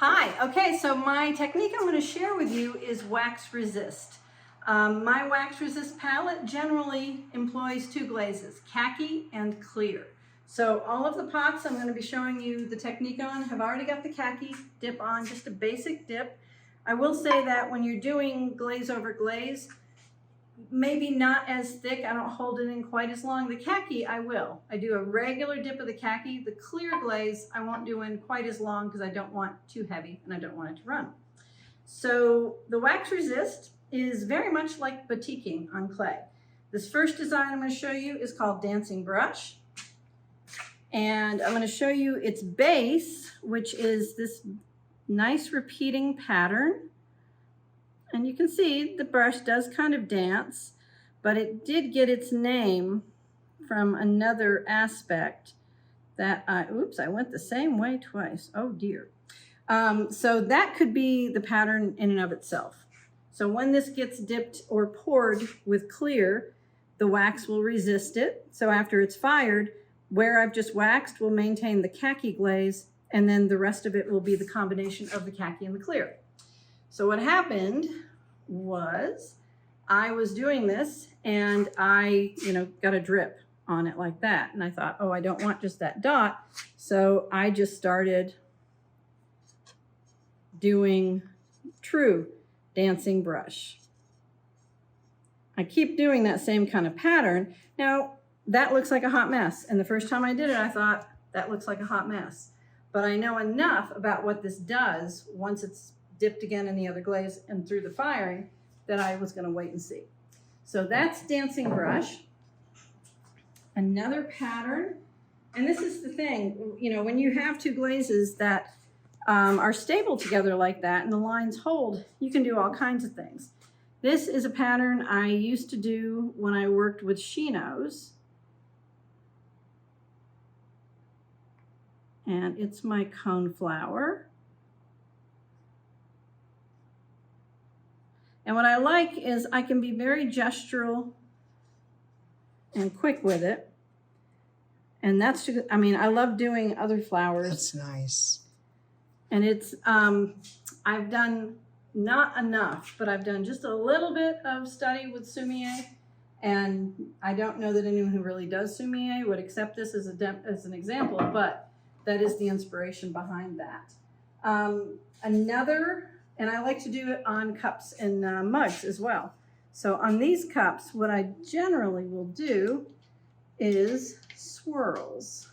Hi, okay, so my technique I'm going to share with you is wax resist. My wax resist palette generally employs two glazes, khaki and clear. So all of the pots I'm going to be showing you the technique on have already got the khaki dip on, just a basic dip. I will say that when you're doing glaze over glaze, maybe not as thick, I don't hold it in quite as long. The khaki, I will. I do a regular dip of the khaki. The clear glaze, I won't do in quite as long because I don't want too heavy and I don't want it to run. So the wax resist is very much like batiking on clay. This first design I'm going to show you is called Dancing Brush. And I'm going to show you its base, which is this nice repeating pattern. And you can see the brush does kind of dance, but it did get its name from another aspect that oops, I went the same way twice. Oh dear. So that could be the pattern in and of itself. So when this gets dipped or poured with clear, the wax will resist it. So after it's fired, where I've just waxed will maintain the khaki glaze, and then the rest of it will be the combination of the khaki and the clear. So what happened was I was doing this and I, got a drip on it like that. And I thought, oh, I don't want just that dot. So I just started doing true dancing brush. I keep doing that same kind of pattern. Now that looks like a hot mess. And the first time I did it, I thought that looks like a hot mess. But I know enough about what this does once it's dipped again in the other glaze and through the firing that I was going to wait and see. So that's Dancing Brush. Another pattern, and this is the thing, when you have two glazes that are stable together like that and the lines hold, you can do all kinds of things. This is a pattern I used to do when I worked with chinos. And it's my cone flower. And what I like is I can be very gestural and quick with it. And that's, I love doing other flowers. That's nice. And it's, I've done not enough, but I've done just a little bit of study with Sumier. And I don't know that anyone who really does Sumier would accept this as an example, but that is the inspiration behind that. And I like to do it on cups and mugs as well. So on these cups, what I generally will do is swirls.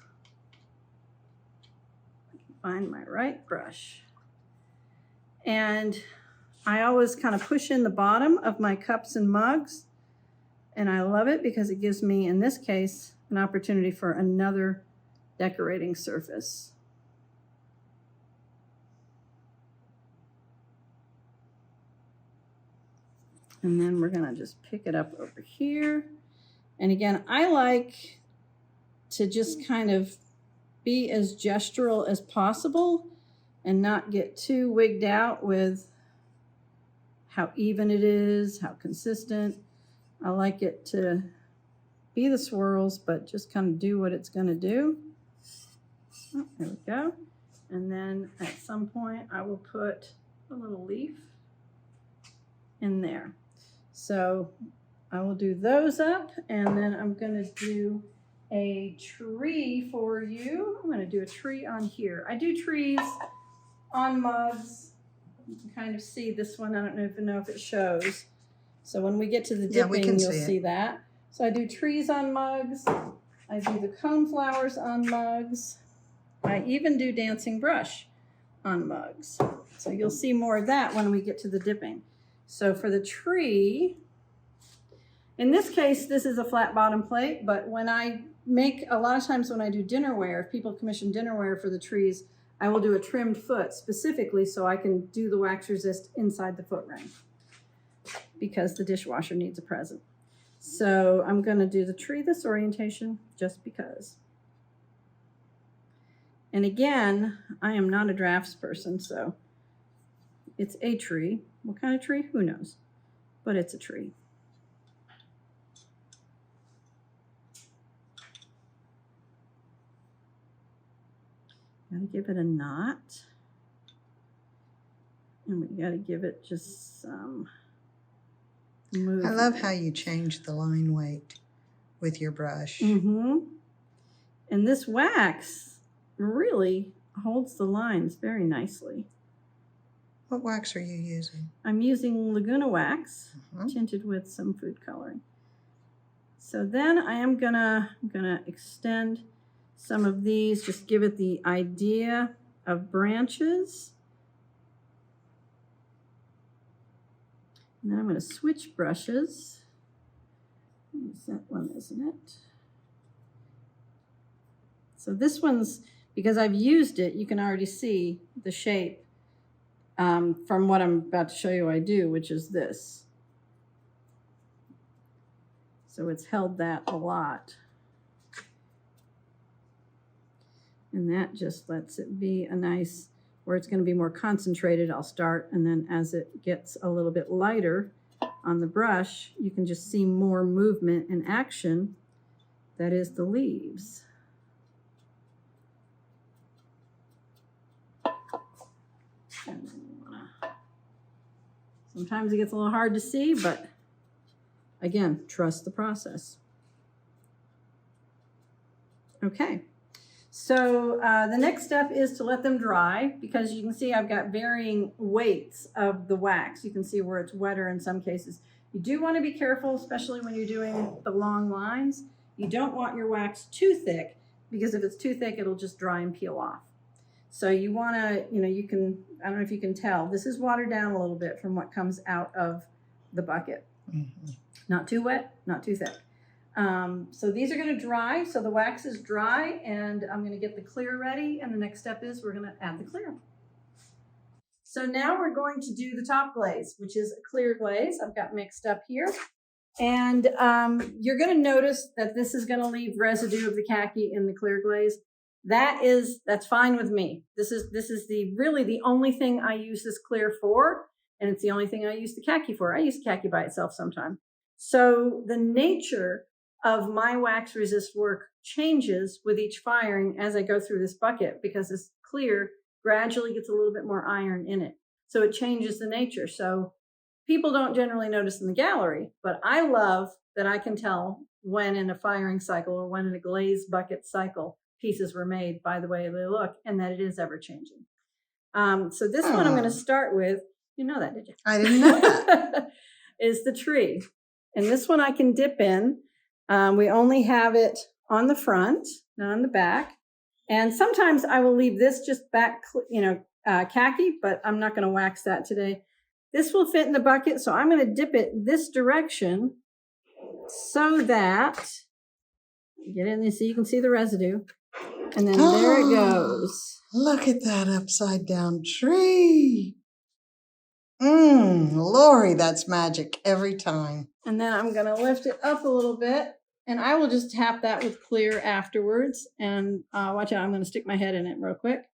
Find my right brush. And I always kind of push in the bottom of my cups and mugs. And I love it because it gives me, in this case, an opportunity for another decorating surface. And then we're gonna just pick it up over here. And again, I like to just kind of be as gestural as possible and not get too wigged out with how even it is, how consistent. I like it to be the swirls, but just kind of do what it's gonna do. Oh, there we go. And then at some point I will put a little leaf in there. So I will do those up, and then I'm going to do a tree for you. I'm going to do a tree on here. I do trees on mugs. You can kind of see this one. I don't even know if it shows. So when we get to the dipping, you'll see that. So I do trees on mugs. I do the cone flowers on mugs. I even do Dancing Brush on mugs. So you'll see more of that when we get to the dipping. So for the tree, in this case, this is a flat bottom plate, but when I make, a lot of times when I do dinnerware, if people commission dinnerware for the trees, I will do a trimmed foot specifically so I can do the wax resist inside the foot ring because the dishwasher needs a present. So I'm going to do the tree this orientation just because. And again, I am not a drafts person, so it's a tree. What kind of tree? Who knows? But it's a tree. Gotta give it a knot. And we got to give it just some movement. I love how you change the line weight with your brush. Mm-hmm. And this wax really holds the lines very nicely. What wax are you using? I'm using Laguna wax, tinted with some food coloring. So then I am gonna extend some of these, just give it the idea of branches. And then I'm gonna switch brushes. Use that one, isn't it? So this one's, because I've used it, you can already see the shape from what I'm about to show you I do, which is this. So it's held that a lot. And that just lets it be a nice, where it's going to be more concentrated, I'll start, and then as it gets a little bit lighter on the brush, you can just see more movement and action. That is the leaves. And then you wanna, sometimes it gets a little hard to see, but again, trust the process. Okay, so the next step is to let them dry, because you can see I've got varying weights of the wax. You can see where it's wetter in some cases. You do want to be careful, especially when you're doing the long lines. You don't want your wax too thick, because if it's too thick, it'll just dry and peel off. So you want to, you can, I don't know if you can tell, this is watered down a little bit from what comes out of the bucket. Mm-hmm. Not too wet, not too thick. So these are going to dry. So the wax is dry, and I'm going to get the clear ready. And the next step is we're going to add the clear. So now we're going to do the top glaze, which is a clear glaze. I've got mixed up here. And you're going to notice that this is going to leave residue of the khaki in the clear glaze. That's fine with me. This is really the only thing I use this clear for, and it's the only thing I use the khaki for. I use khaki by itself sometimes. So the nature of my wax resist work changes with each firing as I go through this bucket, because this clear gradually gets a little bit more iron in it. So it changes the nature. So people don't generally notice in the gallery, but I love that I can tell when in a firing cycle or when in a glaze bucket cycle pieces were made by the way they look, and that it is ever changing. So this one I'm going to start with, you know that, did you? I didn't know that. Is the tree. And this one I can dip in. We only have it on the front, not on the back. And sometimes I will leave this just back, khaki, but I'm not going to wax that today. This will fit in the bucket, so I'm going to dip it this direction so that, get in there so you can see the residue. And then there it goes. Look at that upside down tree. Lori, that's magic every time. And then I'm going to lift it up a little bit, and I will just tap that with clear afterwards. And watch out, I'm going to stick my head in it real quick.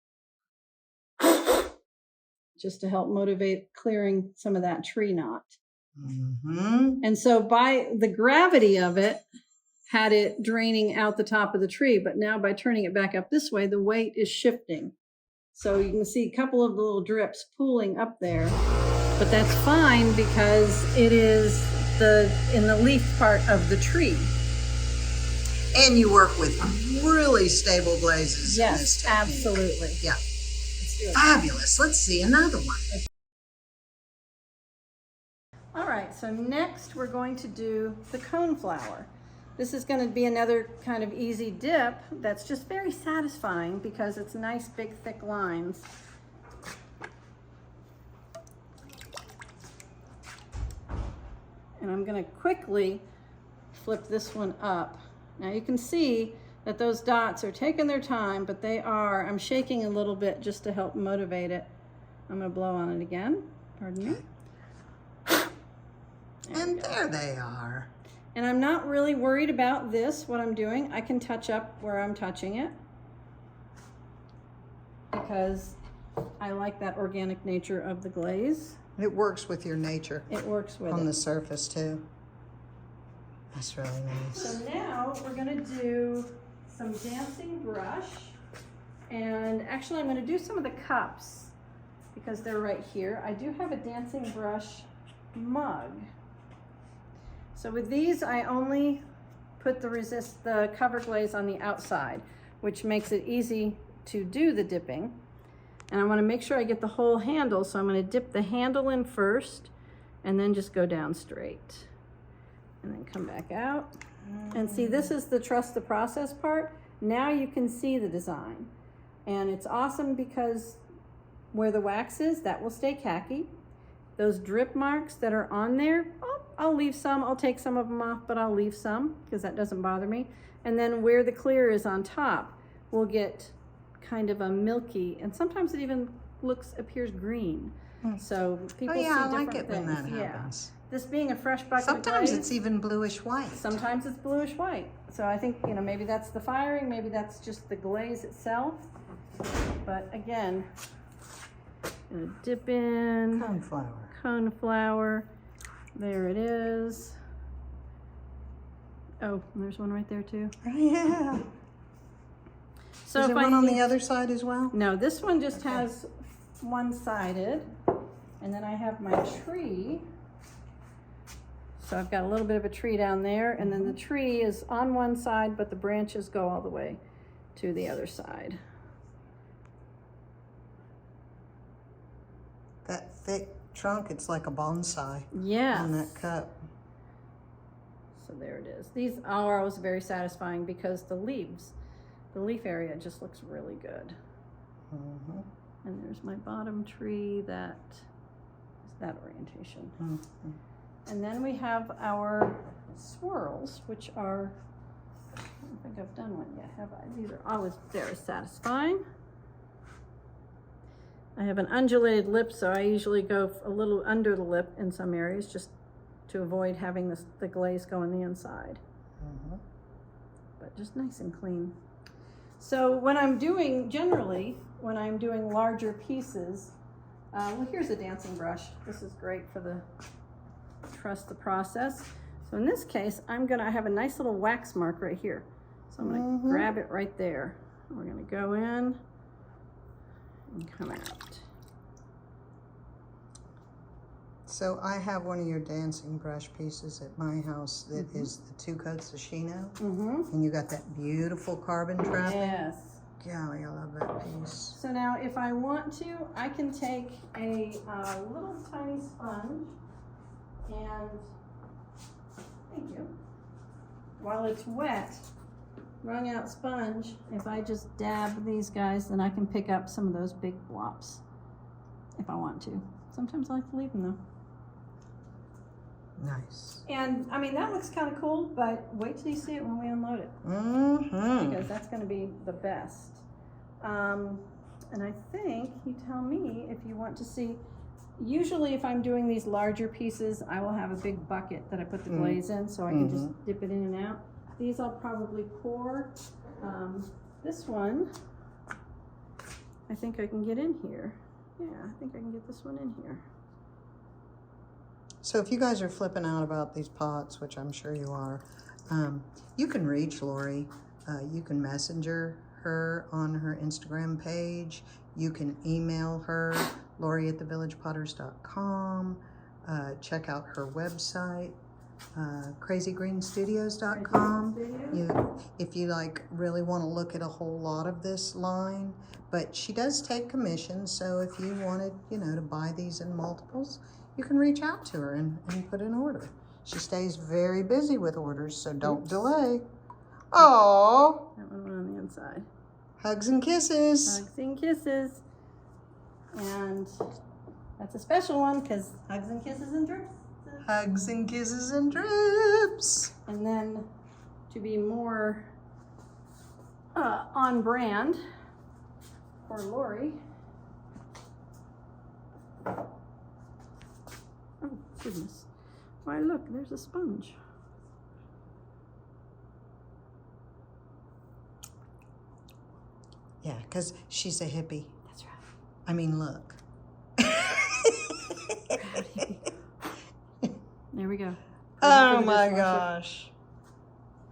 Just to help motivate clearing some of that tree knot. Mm-hmm. And so by the gravity of it, had it draining out the top of the tree, but now by turning it back up this way, the weight is shifting. So you can see a couple of the little drips pooling up there, but that's fine because it is in the leaf part of the tree. And you work with really stable glazes. Yes, in this technique. Absolutely. Yeah. Fabulous. Let's see another one. All right, so next we're going to do the cone flower. This is going to be another kind of easy dip that's just very satisfying because it's nice, big, thick lines. And I'm going to quickly flip this one up. Now you can see that those dots are taking their time, but I'm shaking a little bit just to help motivate it. I'm going to blow on it again. Pardon me. And there they are. And I'm not really worried about this, what I'm doing. I can touch up where I'm touching it because I like that organic nature of the glaze. It works with your nature. It works with on the surface too. That's really nice. So now we're going to do some dancing brush. And actually I'm going to do some of the cups because they're right here. I do have a dancing brush mug. So with these, I only put the cover glaze on the outside, which makes it easy to do the dipping. And I want to make sure I get the whole handle, so I'm going to dip the handle in first and then just go down straight. And then come back out. And see, this is the trust the process part. Now you can see the design. And it's awesome because where the wax is, that will stay khaki. Those drip marks that are on there, I'll leave some. I'll take some of them off, but I'll leave some because that doesn't bother me. And then where the clear is on top, we'll get kind of a milky, and sometimes it even appears green. So people see different I like it things. when that happens. This being a fresh bucket Sometimes of glaze, it's even bluish white. sometimes it's bluish white. So I think, you know, maybe that's the firing, maybe that's just the glaze itself. But again, gonna dip in coneflower. There it is. Oh, there's one right there too. Yeah. So is if there I one on need- the other side as well? No, this one just has one-sided, and then I have my tree. So I've got a little bit of a tree down there, and then the tree is on one side, but the branches go all the way to the other side. That thick trunk, it's like a bonsai Yes. on that cup. So there it is. These are always very satisfying because the leaf area just looks really good. Mm-hmm. And there's my bottom tree that is that orientation. Mm-hmm. And then we have our swirls, which are, I don't think I've done one yet, have I? These are always very satisfying. I have an undulated lip, so I usually go a little under the lip in some areas just to avoid having the glaze go on the inside. Mm-hmm. But just nice and clean. So when I'm doing, generally, when I'm doing larger pieces, well, here's a dancing brush. This is great for the trust the process. So in this case, I have a nice little wax mark right here. So I'm gonna grab it right there. We're gonna go in and come out. So I have one of your dancing brush pieces at my house that is the 2 coats of Shino. And you got that beautiful carbon trapping. Yes. Golly, I love that piece. So now if I want to, I can take a little tiny sponge and, thank you, while it's wet, wrung out sponge, if I just dab these guys, then I can pick up some of those big blops if I want to. Sometimes I like to leave them though. Nice. And I mean, that looks kind of cool, but wait till you see it when we unload it. Because that's going to be the best. And I think you tell me if you want to see. Usually if I'm doing these larger pieces, I will have a big bucket that I put the glaze in so I can just dip it in and out. These I'll probably pour. This one, I think I can get in here. Yeah, I think I can get this one in here. So if you guys are flipping out about these pots, which I'm sure you are, you can reach Lori. You can messenger her on her Instagram page. You can email her, lori@thevillagepotters.com. Check out her website, crazygreenstudios.com. If you really want to look at a whole lot of this line, but she does take commissions, so if you wanted, to buy these in multiples, you can reach out to her and put an order. She stays very busy with orders, so don't delay. Oh, That one went on the inside. hugs and kisses. Hugs and kisses. And that's a special one because hugs and kisses and drips. Hugs and kisses and drips. And then to be more on brand for Lori. Oh, goodness. Why, look, there's a sponge. Yeah, because she's a hippie. That's right. I mean, look. There we go. Oh my gosh.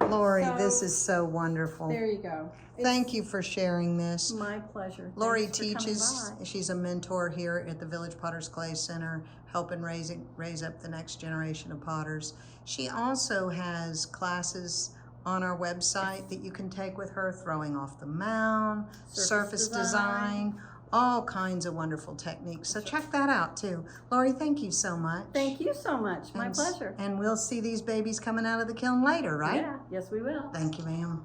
Lori, So, this is so wonderful. There you go. Thank you for sharing this. My pleasure. Lori Thanks for coming teaches, by. she's a mentor here at the Village Potters Clay Center, helping raise up the next generation of potters. She also has classes on our website that you can take with her, throwing off the mound, surface design, all kinds of wonderful techniques. So check that out too. Lori, thank you so much. Thank you so much. My pleasure. And we'll see these babies coming out of the kiln later, right? Yeah, yes we will. Thank you, ma'am.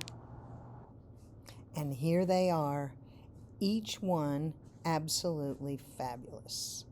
And here they are, each one absolutely fabulous.